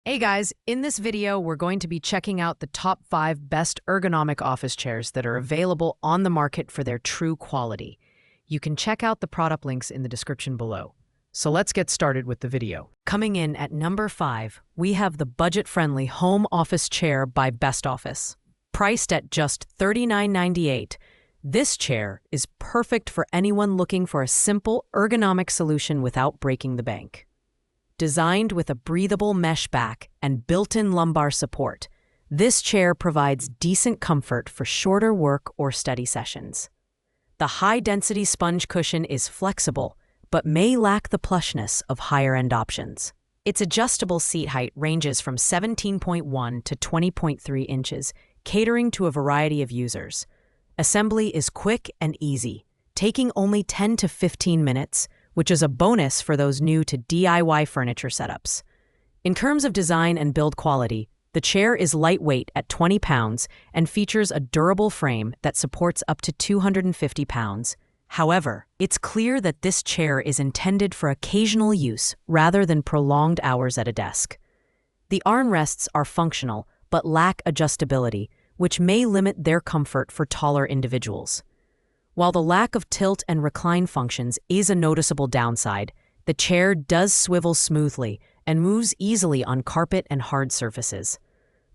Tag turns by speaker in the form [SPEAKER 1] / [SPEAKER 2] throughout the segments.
[SPEAKER 1] Hey guys, in this video, we're going to be checking out the top 5 best ergonomic office chairs that are available on the market for their true quality. You can check out the product links in the description below. So let's get started with the video. Coming in at number 5, we have the budget-friendly home office chair by Best Office. Priced at just $39.98, this chair is perfect for anyone looking for a simple, ergonomic solution without breaking the bank. Designed with a breathable mesh back and built-in lumbar support, this chair provides decent comfort for shorter work or study sessions. The high-density sponge cushion is flexible, but may lack the plushness of higher-end options. Its adjustable seat height ranges from 17.1 to 20.3 inches, catering to a variety of users. Assembly is quick and easy, taking only 10 to 15 minutes, which is a bonus for those new to DIY furniture setups. In terms of design and build quality, the chair is lightweight at 20 pounds and features a durable frame that supports up to 250 pounds. However, it's clear that this chair is intended for occasional use rather than prolonged hours at a desk. The armrests are functional but lack adjustability, which may limit their comfort for taller individuals. While the lack of tilt and recline functions is a noticeable downside, the chair does swivel smoothly and moves easily on carpet and hard surfaces.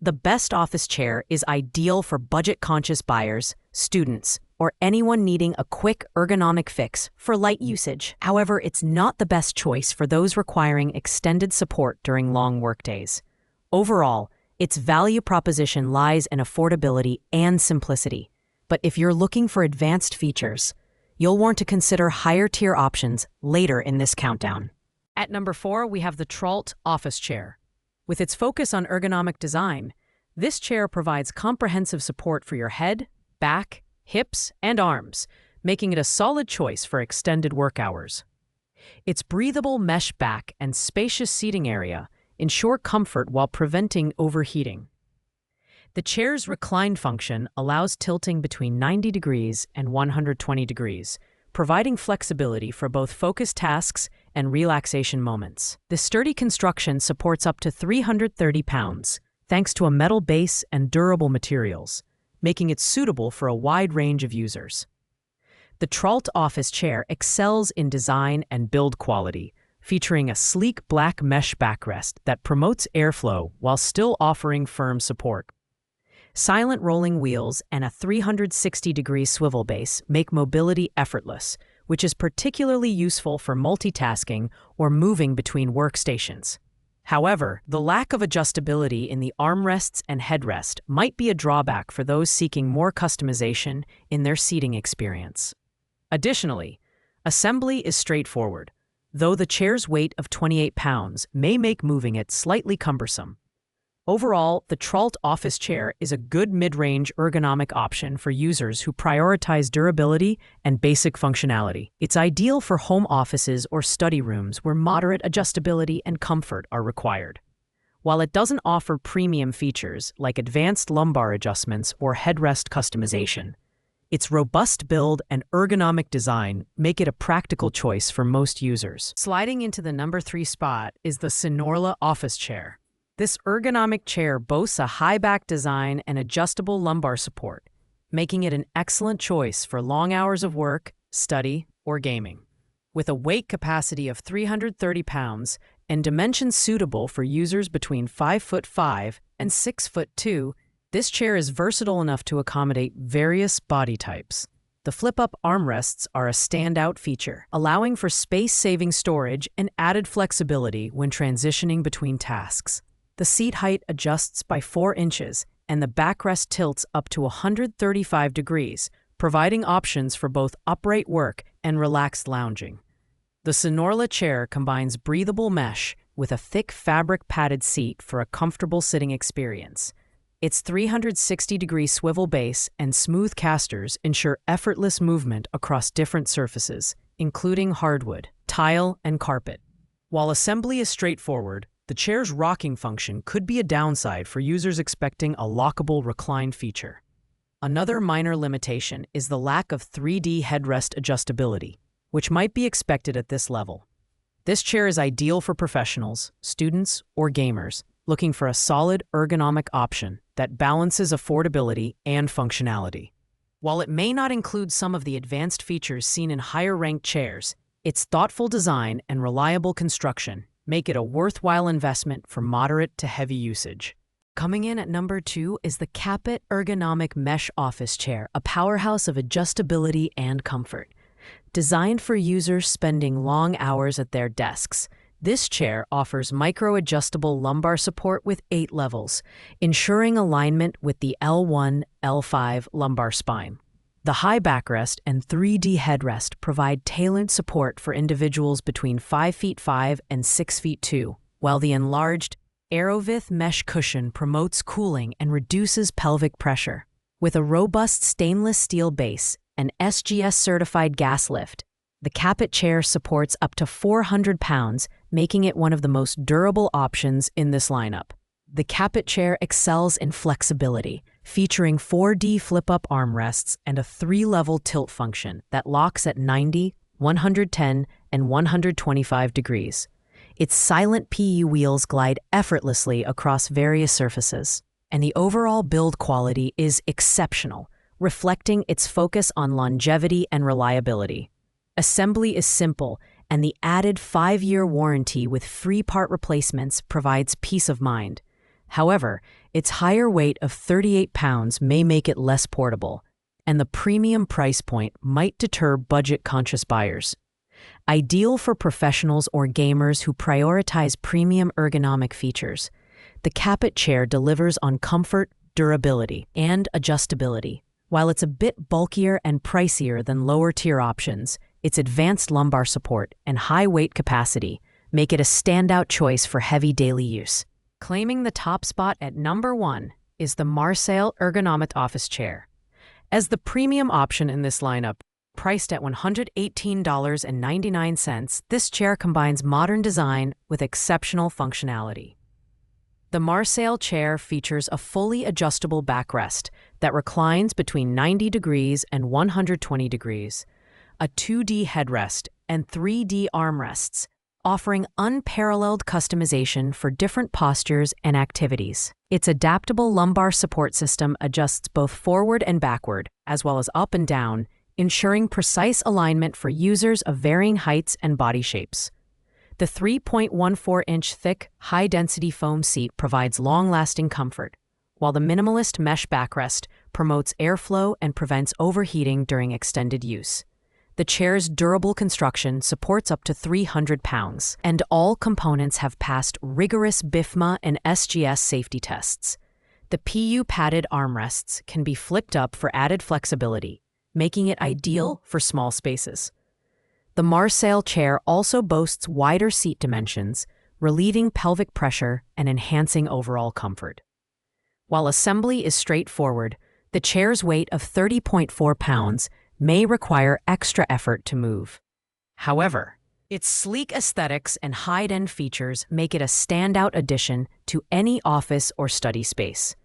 [SPEAKER 1] The Best Office chair is ideal for budget-conscious buyers, students, or anyone needing a quick ergonomic fix for light usage. However, it's not the best choice for those requiring extended support during long workdays. Overall, its value proposition lies in affordability and simplicity. But if you're looking for advanced features, you'll want to consider higher-tier options later in this countdown. At number 4, we have the Trault office chair. With its focus on ergonomic design, this chair provides comprehensive support for your head, back, hips, and arms, making it a solid choice for extended work hours. Its breathable mesh back and spacious seating area ensure comfort while preventing overheating. The chair's recline function allows tilting between 90 degrees and 120 degrees, providing flexibility for both focused tasks and relaxation moments. The sturdy construction supports up to 330 pounds, thanks to a metal base and durable materials, making it suitable for a wide range of users. The Trault office chair excels in design and build quality, featuring a sleek black mesh backrest that promotes airflow while still offering firm support. Silent rolling wheels and a 360-degree swivel base make mobility effortless, which is particularly useful for multitasking or moving between workstations. However, the lack of adjustability in the armrests and headrest might be a drawback for those seeking more customization in their seating experience. Additionally, assembly is straightforward, though the chair's weight of 28 pounds may make moving it slightly cumbersome. Overall, the Trault office chair is a good mid-range ergonomic option for users who prioritize durability and basic functionality. It's ideal for home offices or study rooms where moderate adjustability and comfort are required. While it doesn't offer premium features like advanced lumbar adjustments or headrest customization, its robust build and ergonomic design make it a practical choice for most users. Sliding into the number 3 spot is the Synorla office chair. This ergonomic chair boasts a high-back design and adjustable lumbar support, making it an excellent choice for long hours of work, study, or gaming. With a weight capacity of 330 pounds and dimensions suitable for users between 5'5" and 6'2", this chair is versatile enough to accommodate various body types. The flip-up armrests are a standout feature, allowing for space-saving storage and added flexibility when transitioning between tasks. The seat height adjusts by 4 inches, and the backrest tilts up to 135 degrees, providing options for both upright work and relaxed lounging. The Synorla chair combines breathable mesh with a thick fabric padded seat for a comfortable sitting experience. Its 360-degree swivel base and smooth casters ensure effortless movement across different surfaces, including hardwood, tile, and carpet. While assembly is straightforward, the chair's rocking function could be a downside for users expecting a lockable recline feature. Another minor limitation is the lack of 3D headrest adjustability, which might be expected at this level. This chair is ideal for professionals, students, or gamers, looking for a solid ergonomic option that balances affordability and functionality. While it may not include some of the advanced features seen in higher-ranked chairs, its thoughtful design and reliable construction make it a worthwhile investment for moderate to heavy usage. Coming in at number 2 is the Capit Ergonomic Mesh Office Chair, a powerhouse of adjustability and comfort. Designed for users spending long hours at their desks, this chair offers micro-adjustable lumbar support with 8 levels, ensuring alignment with the L1, L5 lumbar spine. The high backrest and 3D headrest provide tailored support for individuals between 5 feet 5 and 6 feet 2, while the enlarged Aerovith mesh cushion promotes cooling and reduces pelvic pressure. With a robust stainless steel base and SGS-certified gas lift, the Capit chair supports up to 400 pounds, making it one of the most durable options in this lineup. The Capit chair excels in flexibility, featuring 4D flip-up armrests and a 3-level tilt function that locks at 90, 110, and 125 degrees. Its silent PU wheels glide effortlessly across various surfaces, and the overall build quality is exceptional, reflecting its focus on longevity and reliability. Assembly is simple, and the added 5-year warranty with free part replacements provides peace of mind. However, its higher weight of 38 pounds may make it less portable, and the premium price point might deter budget-conscious buyers. Ideal for professionals or gamers who prioritize premium ergonomic features, the Capit chair delivers on comfort, durability, and adjustability. While it's a bit bulkier and pricier than lower-tier options, its advanced lumbar support and high weight capacity make it a standout choice for heavy daily use. Claiming the top spot at number 1 is the Marseille Ergonomic Office Chair. As the premium option in this lineup, priced at $118.99, this chair combines modern design with exceptional functionality. The Marseille chair features a fully adjustable backrest that reclines between 90 degrees and 120 degrees, a 2D headrest, and 3D armrests, offering unparalleled customization for different postures and activities. Its adaptable lumbar support system adjusts both forward and backward, as well as up and down, ensuring precise alignment for users of varying heights and body shapes. The 3.14-inch thick, high-density foam seat provides long-lasting comfort, while the minimalist mesh backrest promotes airflow and prevents overheating during extended use. The chair's durable construction supports up to 300 pounds, and all components have passed rigorous BIFMA and SGS safety tests. The PU-padded armrests can be flipped up for added flexibility, making it ideal for small spaces. The Marseille chair also boasts wider seat dimensions, relieving pelvic pressure and enhancing overall comfort. While assembly is straightforward, the chair's weight of 30.4 pounds may require extra effort to move. However, its sleek aesthetics and high-end features make it a standout addition to any office or study space.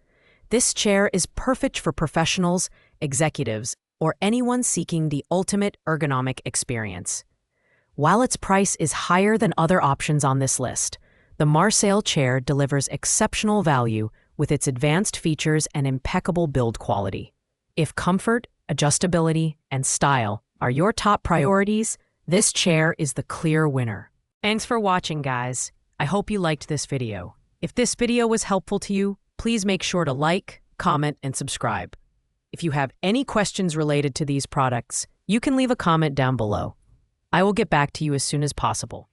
[SPEAKER 1] This chair is perfect for professionals, executives, or anyone seeking the ultimate ergonomic experience. While its price is higher than other options on this list, the Marseille chair delivers exceptional value with its advanced features and impeccable build quality. If comfort, adjustability, and style are your top priorities, this chair is the clear winner. Thanks for watching, guys. I hope you liked this video. If this video was helpful to you, please make sure to like, comment, and subscribe. If you have any questions related to these products, you can leave a comment down below. I will get back to you as soon as possible.